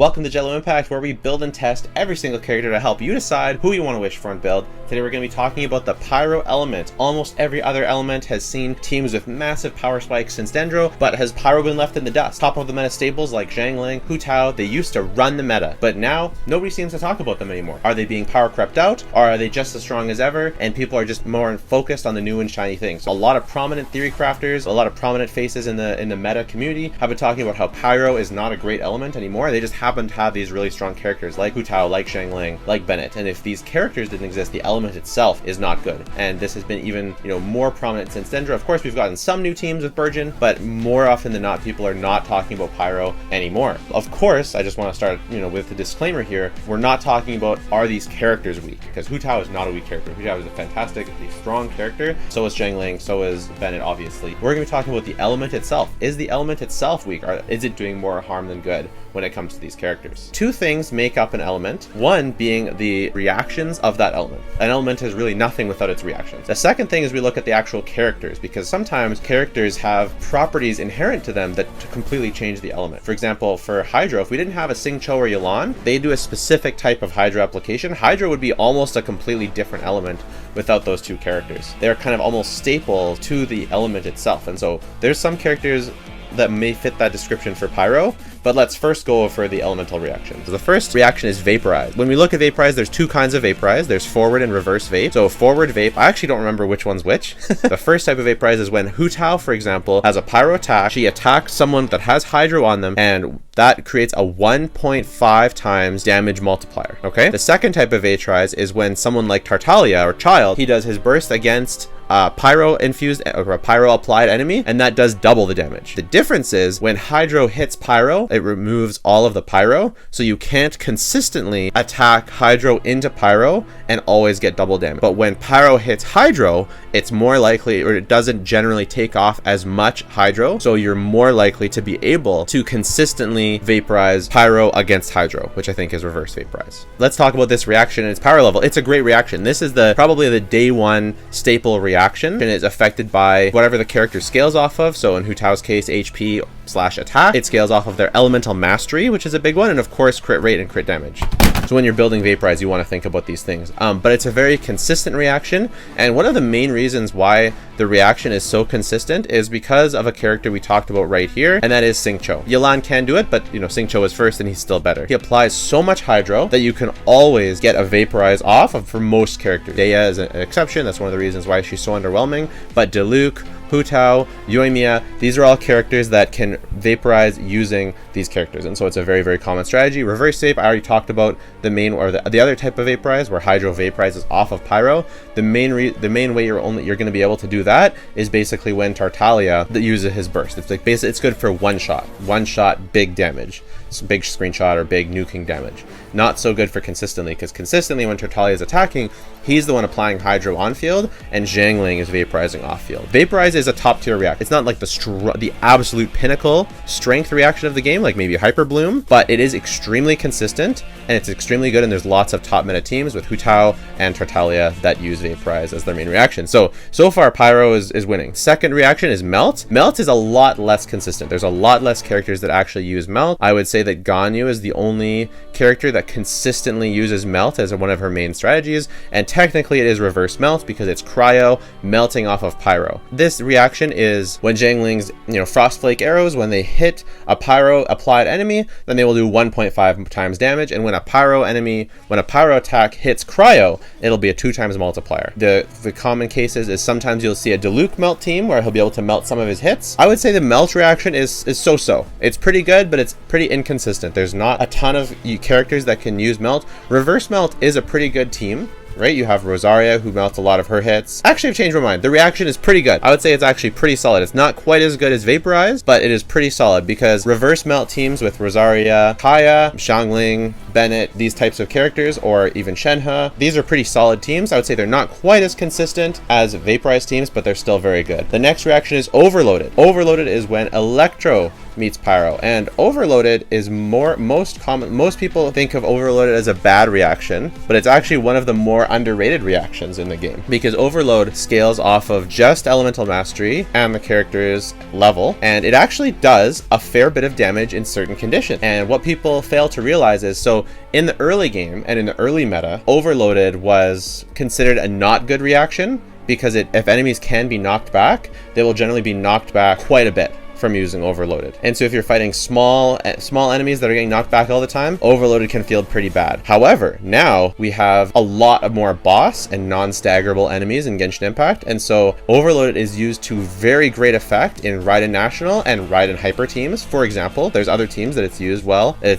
Welcome to Jello Impact, where we build and test every single character to help you decide who you want to wish for and build. Today we're going to be talking about the Pyro element. Almost every other element has seen teams with massive power spikes since Dendro, but has Pyro been left in the dust? Top of the meta staples like Xiangling, Hu Tao, they used to run the meta, but now nobody seems to talk about them anymore. Are they being power crept out, or are they just as strong as ever, and people are just more focused on the new and shiny things? A lot of prominent theory crafters, a lot of prominent faces in the meta community have been talking about how Pyro is not a great element anymore. They just happen to have these really strong characters like Hu Tao, like Xiangling, like Bennett, and if these characters didn't exist, the element itself is not good. And this has been even more prominent since Dendro. Of course, we've gotten some new teams with Burgeon, but more often than not, people are not talking about Pyro anymore. Of course, I just want to start with the disclaimer here. We're not talking about are these characters weak, because Hu Tao is not a weak character. Hu Tao is a fantastically strong character. So is Xiangling, so is Bennett, obviously. We're going to be talking about the element itself. Is the element itself weak, or is it doing more harm than good when it comes to these characters? Two things make up an element, one being the reactions of that element. An element is really nothing without its reactions. The second thing is we look at the actual characters, because sometimes characters have properties inherent to them that completely change the element. For example, for Hydro, if we didn't have a Xingqiu or Yelan, they do a specific type of Hydro application. Hydro would be almost a completely different element without those two characters. They're kind of almost staple to the element itself, and so there's some characters that may fit that description for Pyro, but let's first go over the elemental reaction. So the first reaction is Vaporize. When we look at Vaporize, there's two kinds of Vaporize. There's forward and reverse vape. So forward vape, I actually don't remember which one's which. The first type of Vaporize is when Hu Tao, for example, has a Pyro attack. She attacks someone that has Hydro on them, and that creates a 1.5 times damage multiplier, okay? The second type of Vaporize is when someone like Tartaglia or Child, he does his burst against Pyro infused or a Pyro applied enemy, and that does double the damage. The difference is when Hydro hits Pyro, it removes all of the Pyro, so you can't consistently attack Hydro into Pyro and always get double damage. But when Pyro hits Hydro, it's more likely, or it doesn't generally take off as much Hydro, so you're more likely to be able to consistently vaporize Pyro against Hydro, which I think is reverse vaporize. Let's talk about this reaction and its power level. It's a great reaction. This is probably the day one staple reaction, and it's affected by whatever the character scales off of. So in Hu Tao's case, HP/attack. It scales off of their elemental mastery, which is a big one, and of course crit rate and crit damage. So when you're building Vaporize, you want to think about these things. But it's a very consistent reaction, and one of the main reasons why the reaction is so consistent is because of a character we talked about right here, and that is Xingqiu. Yelan can do it, but Xingqiu is first and he's still better. He applies so much Hydro that you can always get a Vaporize off of for most characters. Daya is an exception. That's one of the reasons why she's so underwhelming, but Diluc, Hu Tao, Yoimiya, these are all characters that can vaporize using these characters, and so it's a very, very common strategy. Reverse vape, I already talked about the main, or the other type of vaporize where Hydro vaporizes off of Pyro. The main way you're going to be able to do that is basically when Tartaglia that uses his burst. It's like basically it's good for one shot big damage. It's big screenshot or big nuking damage. Not so good for consistently, because consistently when Tartaglia is attacking, he's the one applying Hydro on field, and Xiangling is vaporizing off field. Vaporize is a top tier reaction. It's not like the absolute pinnacle strength reaction of the game, like maybe Hyper Bloom, but it is extremely consistent and it's extremely good. And there's lots of top meta teams with Hu Tao and Tartaglia that use Vaporize as their main reaction. So far Pyro is winning. Second reaction is Melt. Melt is a lot less consistent. There's a lot less characters that actually use Melt. I would say that Ganyu is the only character that consistently uses Melt as one of her main strategies, and technically it is reverse Melt because it's Cryo melting off of Pyro. This reaction is when Xiangling's Frostflake arrows, when they hit a Pyro applied enemy, then they will do 1.5 times damage, and when a Pyro attack hits Cryo, it'll be a 2 times multiplier. The common cases is sometimes you'll see a Diluc melt team where he'll be able to melt some of his hits. I would say the melt reaction is so-so. It's pretty good, but it's pretty inconsistent. There's not a ton of characters that can use melt. Reverse melt is a pretty good team, right? You have Rosaria, who melts a lot of her hits. Actually, I've changed my mind. The reaction is pretty good. I would say it's actually pretty solid. It's not quite as good as Vaporize, but it is pretty solid because reverse melt teams with Rosaria, Kaya, Xiangling, Bennett, these types of characters, or even Shenhe, these are pretty solid teams. I would say they're not quite as consistent as Vaporize teams, but they're still very good. The next reaction is Overloaded. Overloaded is when Electro meets Pyro. And Overloaded is most common. Most people think of Overloaded as a bad reaction, but it's actually one of the more underrated reactions in the game, because Overload scales off of just elemental mastery and the character's level, and it actually does a fair bit of damage in certain conditions. And what people fail to realize is, so in the early game and in the early meta, Overloaded was considered a not good reaction, because if enemies can be knocked back, they will generally be knocked back quite a bit from using Overloaded. And so if you're fighting small enemies that are getting knocked back all the time, Overloaded can feel pretty bad. However, now we have a lot of more boss and non-staggerable enemies in Genshin Impact, and so Overloaded is used to very great effect in Raiden National and Raiden Hyper teams. For example, there's other teams that it's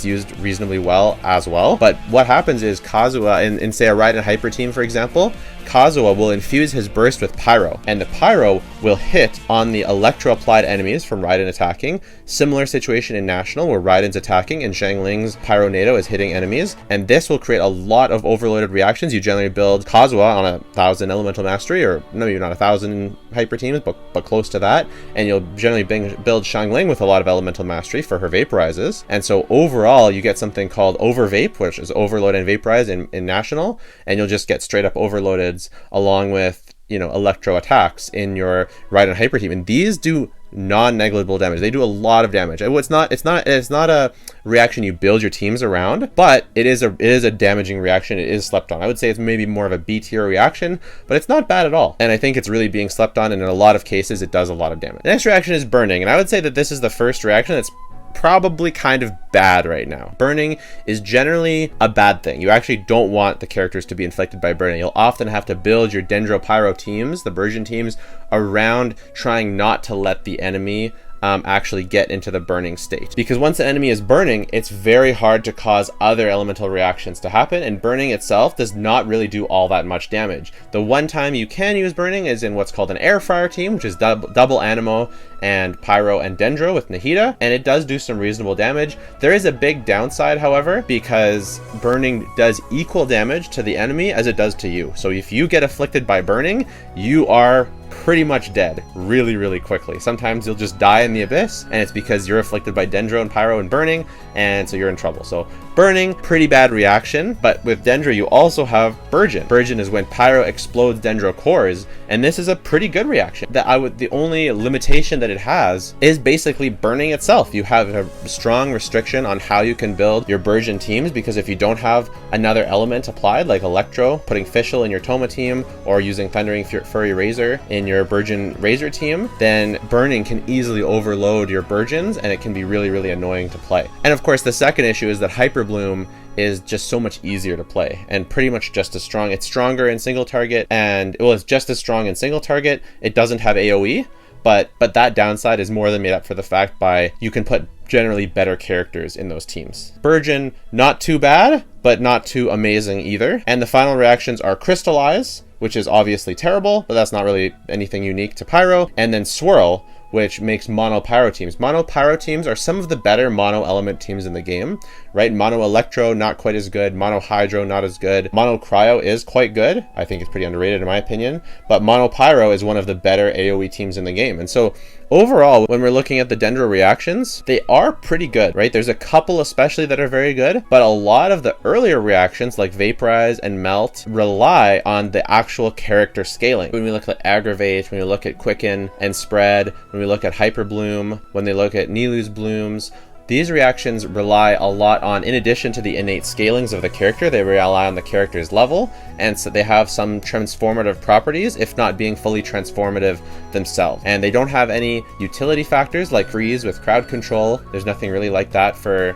used reasonably well as well. But what happens is Kazuha in say a Raiden Hyper team, for example, Kazuha will infuse his burst with Pyro, and the Pyro will hit on the electro applied enemies from Raiden attacking. Similar situation in National, where Raiden's attacking and Xiangling's Pyronado is hitting enemies, and this will create a lot of overloaded reactions. You generally build Kazuha on 1,000 elemental mastery, or maybe not 1,000 hyper teams, but close to that, and you'll generally build Xiangling with a lot of elemental mastery for her vaporizes. And so overall you get something called overvape, which is overload and vaporize in National, and you'll just get straight up overloaded along with, you know, electro attacks in your Raiden Hyper team, and these do non-negligible damage. They do a lot of damage. It's not a reaction you build your teams around, but it is a damaging reaction. It is slept on. I would say it's maybe more of a B tier reaction, but it's not bad at all. And I think it's really being slept on, and in a lot of cases it does a lot of damage. The next reaction is Burning, and I would say that this is the first reaction that's probably kind of bad right now. Burning is generally a bad thing. You actually don't want the characters to be inflicted by burning. You'll often have to build your Dendro Pyro teams, the version teams, around trying not to let the enemy actually get into the burning state, because once the enemy is burning, it's very hard to cause other elemental reactions to happen, and burning itself does not really do all that much damage. The one time you can use burning is in what's called an air fryer team, which is double Anemo and Pyro and Dendro with Nahida, and it does do some reasonable damage. There is a big downside, however, because burning does equal damage to the enemy as it does to you. So if you get afflicted by burning, you are pretty much dead really, really quickly. Sometimes you'll just die in the abyss, and it's because you're afflicted by Dendro and Pyro and burning, and so you're in trouble. So burning, pretty bad reaction. But with Dendro, you also have Burgeon. Burgeon is when Pyro explodes Dendro cores, and this is a pretty good reaction. The only limitation that it has is basically burning itself. You have a strong restriction on how you can build your Burgeon teams, because if you don't have another element applied, like Electro, putting Fischl in your Toma team, or using Thundering Furry Razor in your Burgeon Razor team, then burning can easily overload your Burgeons, and it can be really, really annoying to play. And of course, the second issue is that Hyper Bloom is just so much easier to play and pretty much just as strong. It's stronger in single target, and it's just as strong in single target. It doesn't have AoE, but that downside is more than made up for the fact by you can put generally better characters in those teams. Burgeon, not too bad, but not too amazing either. And the final reactions are Crystallize, which is obviously terrible, but that's not really anything unique to Pyro, and then Swirl, which makes mono pyro teams. Mono pyro teams are some of the better mono element teams in the game, right? Mono electro, not quite as good. Mono hydro, not as good. Mono cryo is quite good. I think it's pretty underrated in my opinion, but mono pyro is one of the better AoE teams in the game. And so overall, when we're looking at the Dendro reactions, they are pretty good, right? There's a couple especially that are very good, but a lot of the earlier reactions like Vaporize and Melt rely on the actual character scaling. When we look at Aggravate, when we look at Quicken and Spread, when we look at Hyper Bloom, when they look at Nilu's Blooms, these reactions rely a lot on, in addition to the innate scalings of the character, they rely on the character's level, and so they have some transformative properties, if not being fully transformative themselves. And they don't have any utility factors like freeze with crowd control. There's nothing really like that for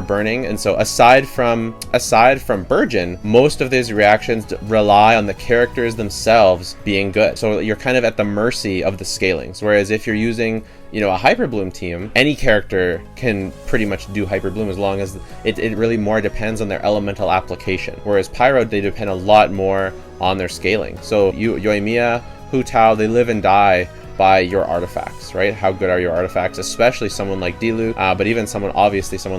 burning. And so aside from Burgeon, most of these reactions rely on the characters themselves being good. So you're kind of at the mercy of the scalings. Whereas if you're using, you know, a Hyper Bloom team, any character can pretty much do Hyper Bloom as long as it really more depends on their elemental application. Whereas Pyro, they depend a lot more on their scaling. So Yoimiya, Hu Tao, they live and die by your artifacts, right? How good are your artifacts, especially someone like Diluc, but even someone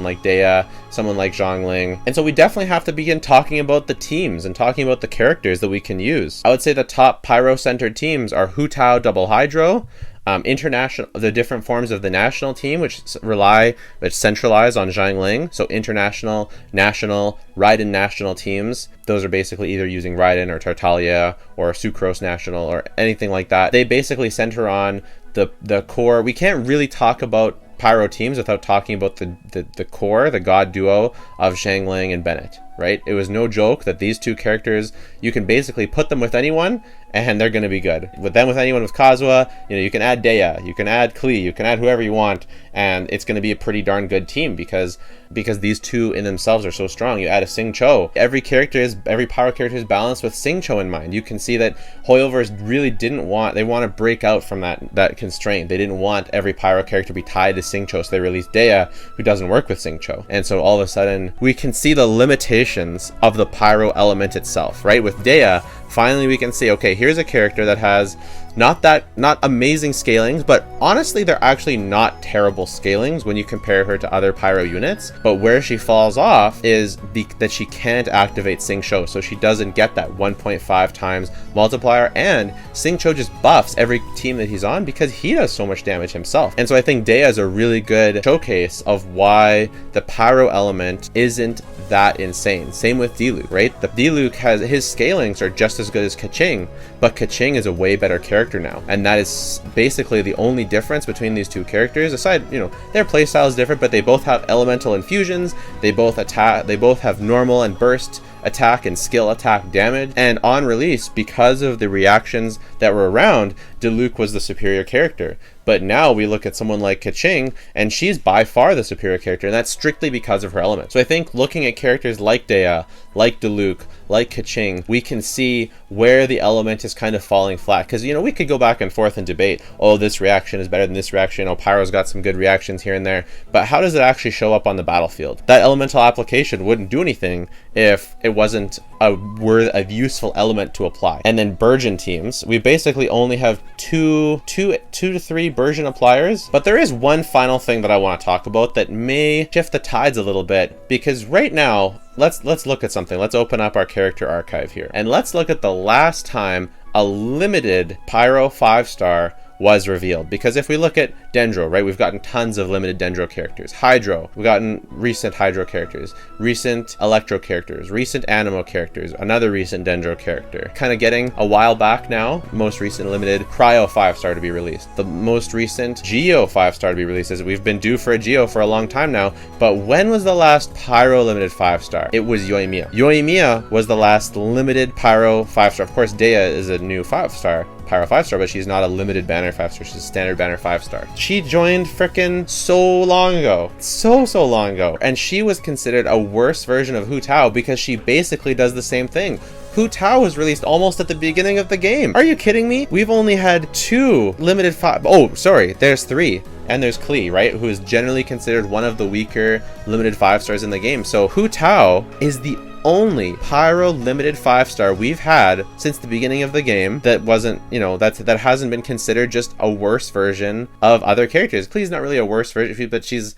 like Dea, someone like Xiangling. And so we definitely have to begin talking about the teams and talking about the characters that we can use. I would say the top Pyro-centered teams are Hu Tao Double Hydro, international, the different forms of the national team, which centralize on Xiangling. So international, national, Raiden national teams. Those are basically either using Raiden or Tartaglia or Sucrose national or anything like that. They basically center on the core. We can't really talk about Pyro teams without talking about the core, the god duo of Xiangling and Bennett, right? It was no joke that these two characters, you can basically put them with anyone and they're going to be good. With anyone with Kazuha, you can add Dea, you can add Klee, you can add whoever you want, and it's going to be a pretty darn good team because these two in themselves are so strong. You add a Sing Cho. Every Pyro character is balanced with Sing Cho in mind. You can see that Hoyoverse really they want to break out from that constraint. They didn't want every Pyro character to be tied to Sing Cho, so they released Dea, who doesn't work with Sing Cho. And so all of a sudden, we can see the limitations of the Pyro element itself, right? With Dea, finally we can see, okay, here's a character that has not amazing scalings, but honestly they're actually not terrible scalings when you compare her to other Pyro units. But where she falls off is that she can't activate Sing Cho, so she doesn't get that 1.5 times multiplier, and Sing Cho just buffs every team that he's on because he does so much damage himself. And so I think Dea is a really good showcase of why the Pyro element isn't that insane. Same with Diluc, right? The Diluc his scalings are just as good as Keqing, but Keqing is a way better character now, and that is basically the only difference between these two characters. Aside, their playstyle is different, but they both have elemental infusions. They both have normal and burst attack and skill attack damage, and on release, because of the reactions that were around, Diluc was the superior character. But now we look at someone like Keqing, and she's by far the superior character, and that's strictly because of her element. So I think looking at characters like Dea, like Diluc, like Keqing, we can see where the element is kind of falling flat. Because, we could go back and forth and debate, oh, this reaction is better than this reaction, oh, Pyro's got some good reactions here and there, but how does it actually show up on the battlefield? That elemental application wouldn't do anything if it wasn't a useful element to apply. And then Burgeon teams, we basically only have two to three Burgeon appliers, but there is one final thing that I want to talk about that may shift the tides a little bit, because right now, let's look at something. Let's open up our character archive here, and let's look at the last time a limited Pyro 5-star was revealed. Because if we look at Dendro, right, we've gotten tons of limited Dendro characters. Hydro, we've gotten recent Hydro characters, recent Electro characters, recent Animo characters, another recent Dendro character. Kind of getting a while back now, most recent limited Cryo 5-star to be released. The most recent Geo 5-star to be released, as we've been due for a Geo for a long time now. But when was the last Pyro limited 5-star? It was Yoimiya. Yoimiya was the last limited Pyro 5-star. Of course, Dea is a new 5-star. Pyro 5-star, but she's not a limited banner 5-star. She's a standard banner 5-star. She joined frickin' so long ago. So long ago. And she was considered a worse version of Hu Tao because she basically does the same thing. Hu Tao was released almost at the beginning of the game. Are you kidding me? We've only had 2 limited 5. Oh, sorry. There's 3. And there's Klee, right? Who is generally considered one of the weaker limited 5-stars in the game. So Hu Tao is the only Pyro limited 5-star we've had since the beginning of the game that wasn't, that hasn't been considered just a worse version of other characters. Klee's not really a worse version, but she's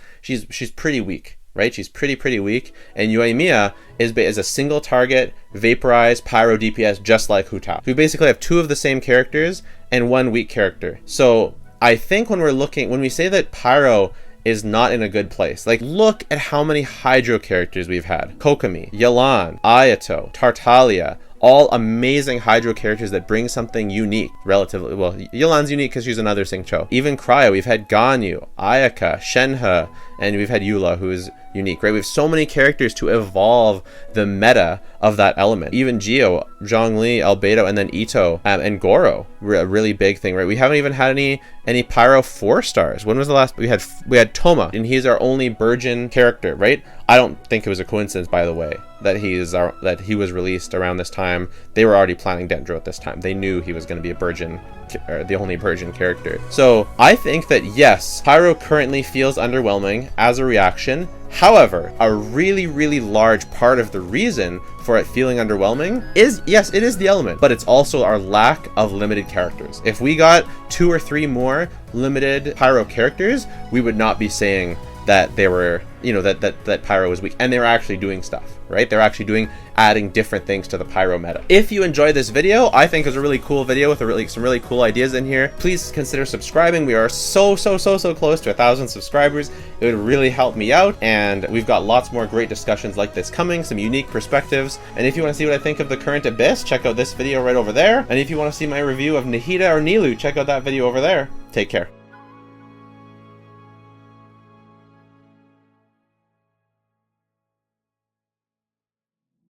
pretty weak, right? She's pretty weak. And Yoimiya is a single target, vaporized Pyro DPS just like Hu Tao. We basically have 2 of the same characters and 1 weak character. So I think when we say that Pyro is not in a good place, like, look at how many Hydro characters we've had. Kokomi, Yelan, Ayato, Tartaglia, all amazing Hydro characters that bring something unique, relatively. Well, Yelan's unique because she's another Sing Cho. Even Cryo, we've had Ganyu, Ayaka, Shenhe, and we've had Eula, who is unique, right? We have so many characters to evolve the meta of that element. Even Geo, Zhongli, Albedo, and then Ito, and Goro, a really big thing, right? We haven't even had any Pyro 4-stars. When was the last? We had Toma, and he's our only Burgeon character, right? I don't think it was a coincidence, by the way, that he was released around this time. They were already planning Dendro at this time. They knew he was going to be a Burgeon, the only Burgeon character. So I think that yes, Pyro currently feels underwhelming as a reaction. However, a really large part of the reason for it feeling underwhelming is, yes, it is the element, but it's also our lack of limited characters. If we got 2 or 3 more limited Pyro characters, we would not be saying that they were, you know, that Pyro was weak, and they were actually doing stuff, right? They're actually adding different things to the Pyro meta. If you enjoyed this video, I think it was a really cool video with some really cool ideas in here. Please consider subscribing. We are so close to 1,000 subscribers. It would really help me out, and we've got lots more great discussions like this coming, some unique perspectives. And if you want to see what I think of the current Abyss, check out this video right over there. And if you want to see my review of Nahida or Nilu, check out that video over there. Take care.